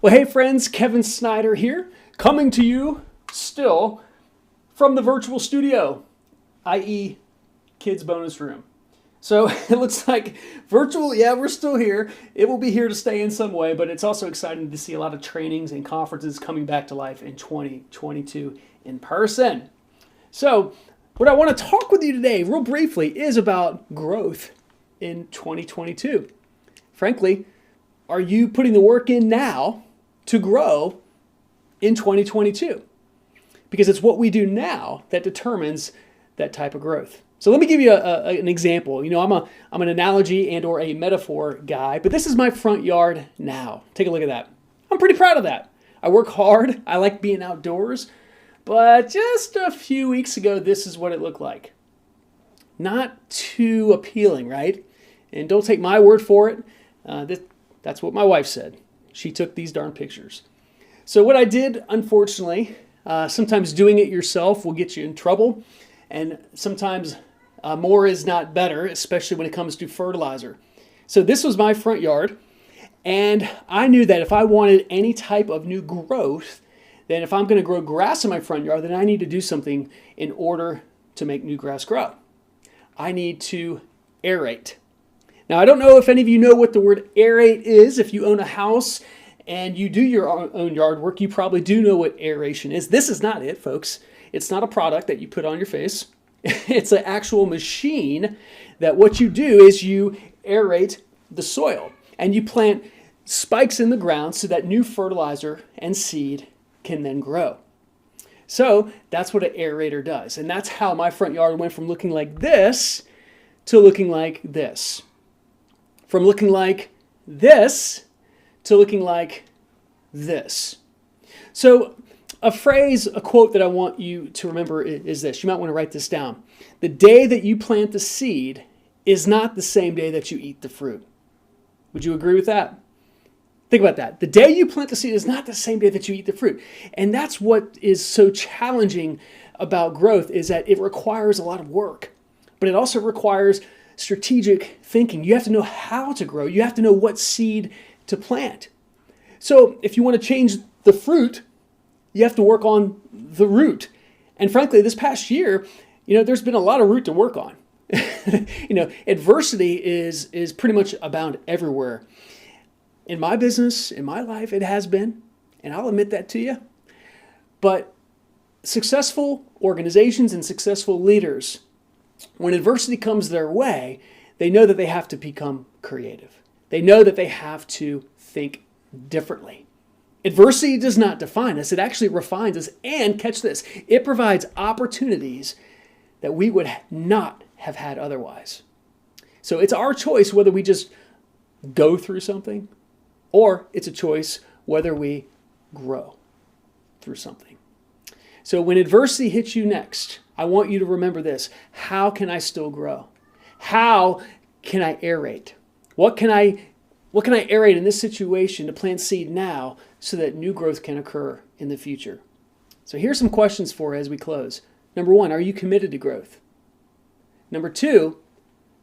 Well, hey friends, Kevin Snyder here, coming to you still from the virtual studio, i.e. kids bonus room. So it looks like virtual, yeah, we're still here. It will be here to stay in some way, but it's also exciting to see a lot of trainings and conferences coming back to life in 2022 in person. So what I want to talk with you today, real briefly, is about growth in 2022. Frankly, are you putting the work in now to grow in 2022? Because it's what we do now that determines that type of growth. So let me give you an example. You know, I'm an analogy and or a metaphor guy, but this is my front yard now. Take a look at that. I'm pretty proud of that. I work hard. I like being outdoors. But just a few weeks ago, this is what it looked like. Not too appealing, right? And don't take my word for it. That's what my wife said. She took these darn pictures. So what I did, unfortunately, sometimes doing it yourself will get you in trouble. And sometimes more is not better, especially when it comes to fertilizer. So this was my front yard. And I knew that if I wanted any type of new growth, then if I'm going to grow grass in my front yard, then I need to do something in order to make new grass grow. I need to aerate. Now, I don't know if any of you know what the word aerate is. If you own a house and you do your own yard work, you probably do know what aeration is. This is not it, folks. It's not a product that you put on your face. It's an actual machine that what you do is you aerate the soil and you plant spikes in the ground so that new fertilizer and seed can then grow. So that's what an aerator does. And that's how my front yard went from looking like this to looking like this. From looking like this to looking like this. So a phrase, a quote that I want you to remember is this. You might want to write this down. The day that you plant the seed is not the same day that you eat the fruit. Would you agree with that? Think about that. The day you plant the seed is not the same day that you eat the fruit. And that's what is so challenging about growth, is that it requires a lot of work, but it also requires strategic thinking. You have to know how to grow. You have to know what seed to plant. So if you want to change the fruit, you have to work on the root. And frankly, this past year, there's been a lot of root to work on. Adversity is pretty much abound everywhere. In my business, in my life, it has been, and I'll admit that to you. But successful organizations and successful leaders, when adversity comes their way, they know that they have to become creative. They know that they have to think differently. Adversity does not define us. It actually refines us. And catch this, it provides opportunities that we would not have had otherwise. So it's our choice whether we just go through something, or it's a choice whether we grow through something. So when adversity hits you next, I want you to remember this. How can I still grow? How can I aerate? What can I aerate in this situation to plant seed now so that new growth can occur in the future? So here's some questions for you as we close. Number one, are you committed to growth? Number two,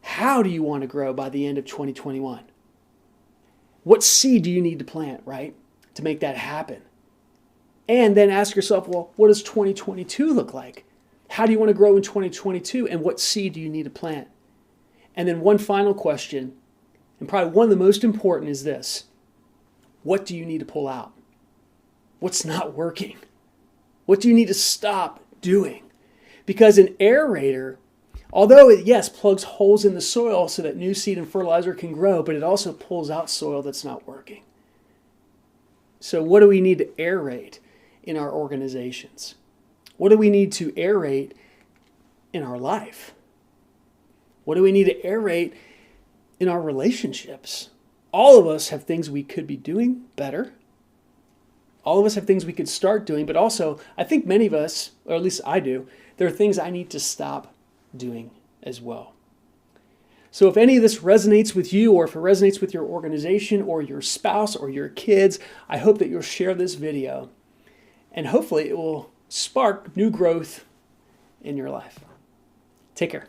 how do you want to grow by the end of 2021? What seed do you need to plant, right, to make that happen? And then ask yourself, well, what does 2022 look like? How do you want to grow in 2022, and what seed do you need to plant? And then one final question, and probably one of the most important, is this. What do you need to pull out? What's not working? What do you need to stop doing? Because an aerator, although it, yes, plugs holes in the soil so that new seed and fertilizer can grow, but it also pulls out soil that's not working. So what do we need to aerate in our organizations? What do we need to aerate in our life? What do we need to aerate in our relationships? All of us have things we could be doing better. All of us have things we could start doing, but also I think many of us, or at least I do, there are things I need to stop doing as well. So if any of this resonates with you, or if it resonates with your organization or your spouse or your kids, I hope that you'll share this video, and hopefully it will spark new growth in your life. Take care.